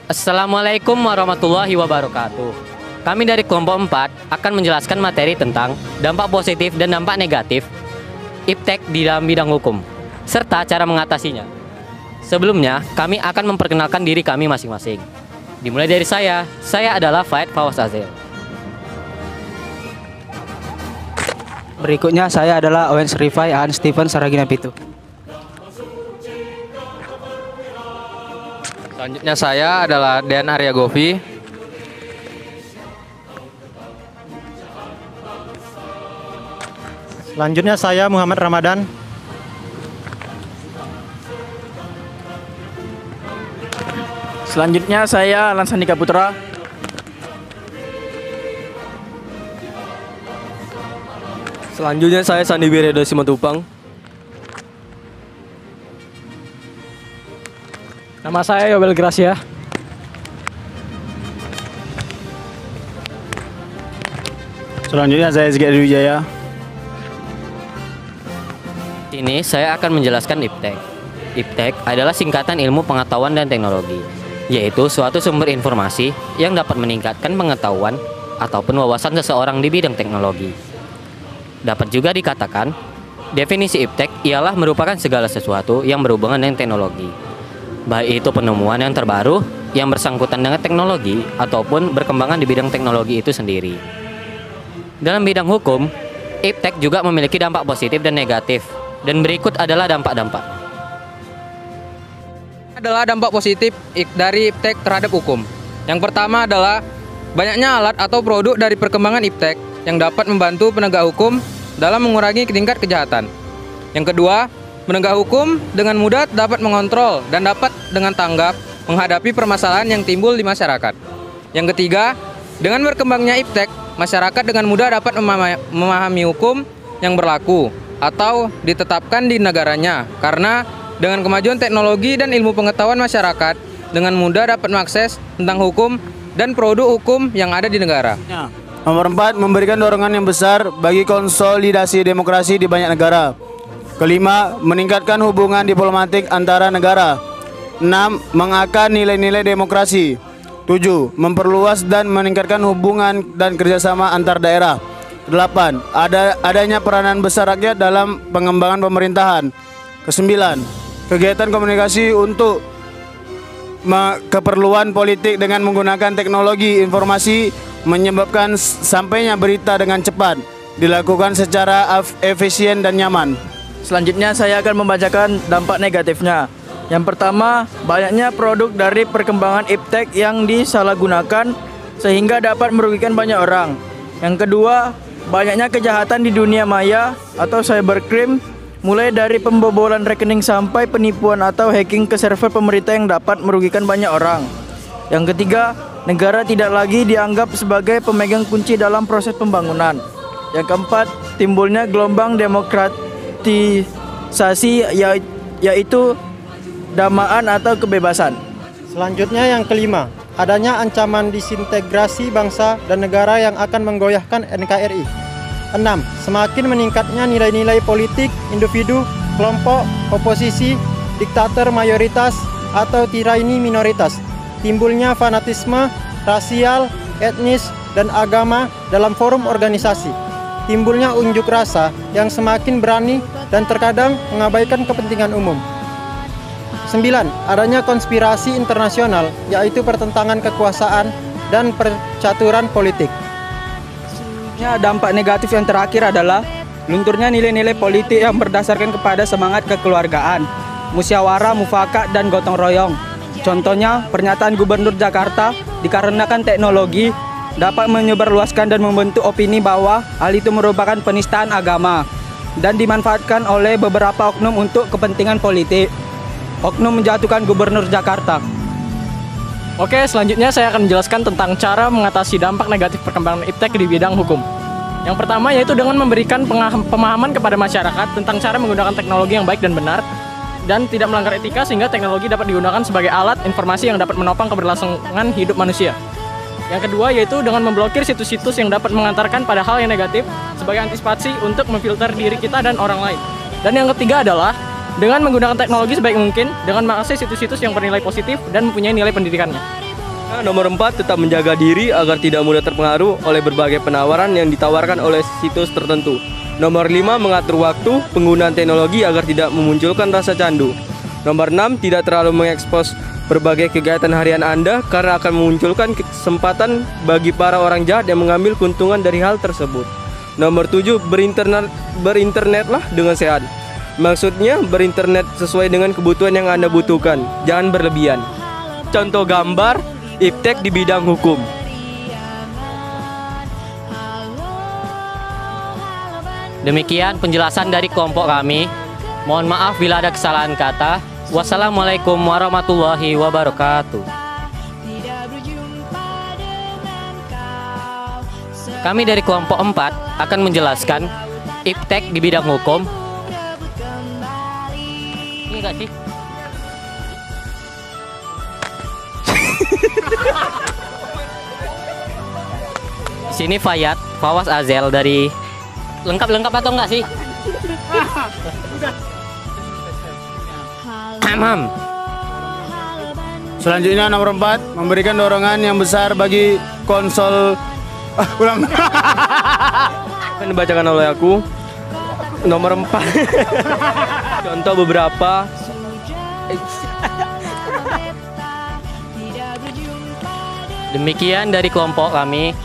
Assalamualaikum warahmatullahi wabarakatuh. Kami dari kelompok 4 akan menjelaskan materi tentang dampak positif dan dampak negatif iptek di dalam bidang hukum, serta cara mengatasinya. Sebelumnya, kami akan memperkenalkan diri kami masing-masing. Dimulai dari saya adalah Faid Fawaz Azil. Berikutnya saya adalah Owen Rifai Aan Steven Saragina Pitu. Selanjutnya saya adalah Dan Arya Govi. Selanjutnya saya Muhammad Ramadan. Selanjutnya saya Alan Sandika Putra. Selanjutnya saya Sandi Wiredo Simatupang. Nama saya Yobel Gracia. Selanjutnya saya Ziki Adi Wijaya. Ini saya akan menjelaskan iptek. Iptek adalah singkatan ilmu pengetahuan dan teknologi, yaitu suatu sumber informasi yang dapat meningkatkan pengetahuan ataupun wawasan seseorang di bidang teknologi. Dapat juga dikatakan, definisi iptek ialah merupakan segala sesuatu yang berhubungan dengan teknologi, baik itu penemuan yang terbaru yang bersangkutan dengan teknologi ataupun berkembangan di bidang teknologi itu sendiri. Dalam bidang hukum, iptek juga memiliki dampak positif dan negatif, dan berikut adalah dampak-dampak. Adalah dampak positif dari iptek terhadap hukum. Yang pertama adalah banyaknya alat atau produk dari perkembangan iptek yang dapat membantu penegak hukum dalam mengurangi tingkat kejahatan. Yang kedua, penegak hukum dengan mudah dapat mengontrol dan dapat dengan tanggap menghadapi permasalahan yang timbul di masyarakat. Yang ketiga, dengan berkembangnya iptek, masyarakat dengan mudah dapat memahami hukum yang berlaku atau ditetapkan di negaranya, karena dengan kemajuan teknologi dan ilmu pengetahuan masyarakat dengan mudah dapat mengakses tentang hukum dan produk hukum yang ada di negara. Nomor 4, memberikan dorongan yang besar bagi konsolidasi demokrasi di banyak negara. Kelima, meningkatkan hubungan diplomatik antara negara. 6, mengakar nilai-nilai demokrasi. 7, memperluas dan meningkatkan hubungan dan kerjasama antar daerah. 8, adanya peranan besar rakyat dalam pengembangan pemerintahan. Ke-9, kegiatan komunikasi untuk keperluan politik dengan menggunakan teknologi informasi menyebabkan sampainya berita dengan cepat, dilakukan secara efisien dan nyaman. Selanjutnya saya akan membacakan dampak negatifnya. Yang pertama, banyaknya produk dari perkembangan iptek yang disalahgunakan sehingga dapat merugikan banyak orang. Yang kedua, banyaknya kejahatan di dunia maya atau cybercrime, mulai dari pembobolan rekening sampai penipuan atau hacking ke server pemerintah yang dapat merugikan banyak orang. Yang ketiga, negara tidak lagi dianggap sebagai pemegang kunci dalam proses pembangunan. Yang keempat, timbulnya gelombang demokratisasi yaitu damaan atau kebebasan. Selanjutnya yang kelima, adanya ancaman disintegrasi bangsa dan negara yang akan menggoyahkan NKRI. 6. Semakin meningkatnya nilai-nilai politik, individu, kelompok, oposisi, diktator mayoritas, atau tirani minoritas. Timbulnya fanatisme, rasial, etnis, dan agama dalam forum organisasi. Timbulnya unjuk rasa yang semakin berani dan terkadang mengabaikan kepentingan umum. 9. Adanya konspirasi internasional, yaitu pertentangan kekuasaan dan percaturan politik. Dampak negatif yang terakhir adalah lunturnya nilai-nilai politik yang berdasarkan kepada semangat kekeluargaan, musyawarah, mufakat, dan gotong royong. Contohnya, pernyataan Gubernur Jakarta dikarenakan teknologi dapat menyebarluaskan dan membentuk opini bahwa hal itu merupakan penistaan agama dan dimanfaatkan oleh beberapa oknum untuk kepentingan politik. Oknum menjatuhkan Gubernur Jakarta. Oke, selanjutnya saya akan menjelaskan tentang cara mengatasi dampak negatif perkembangan iptek di bidang hukum. Yang pertama yaitu dengan memberikan pemahaman kepada masyarakat tentang cara menggunakan teknologi yang baik dan benar dan tidak melanggar etika, sehingga teknologi dapat digunakan sebagai alat informasi yang dapat menopang keberlangsungan hidup manusia. Yang kedua yaitu dengan memblokir situs-situs yang dapat mengantarkan pada hal yang negatif sebagai antisipasi untuk memfilter diri kita dan orang lain. Dan yang ketiga adalah dengan menggunakan teknologi sebaik mungkin dengan mengakses situs-situs yang bernilai positif dan mempunyai nilai pendidikannya. Nah, nomor 4, tetap menjaga diri agar tidak mudah terpengaruh oleh berbagai penawaran yang ditawarkan oleh situs tertentu. Nomor 5, mengatur waktu penggunaan teknologi agar tidak memunculkan rasa candu. Nomor 6, tidak terlalu mengekspos berbagai kegiatan harian Anda karena akan memunculkan kesempatan bagi para orang jahat yang mengambil keuntungan dari hal tersebut. Nomor 7, berinternetlah dengan sehat. Maksudnya berinternet sesuai dengan kebutuhan yang Anda butuhkan, jangan berlebihan. Contoh gambar iptek di bidang hukum. Demikian penjelasan dari kelompok kami. Mohon maaf bila ada kesalahan kata. Wassalamualaikum warahmatullahi wabarakatuh. Kami dari kelompok 4 akan menjelaskan iptek di bidang hukum. Ini enggak sih? Sini Fawas Azel dari lengkap atau enggak sih? Selanjutnya nomor 4, memberikan dorongan yang besar bagi konsol. Ulang. Akan dibacakan oleh aku. Nomor 4. Contoh beberapa. Demikian dari kelompok kami.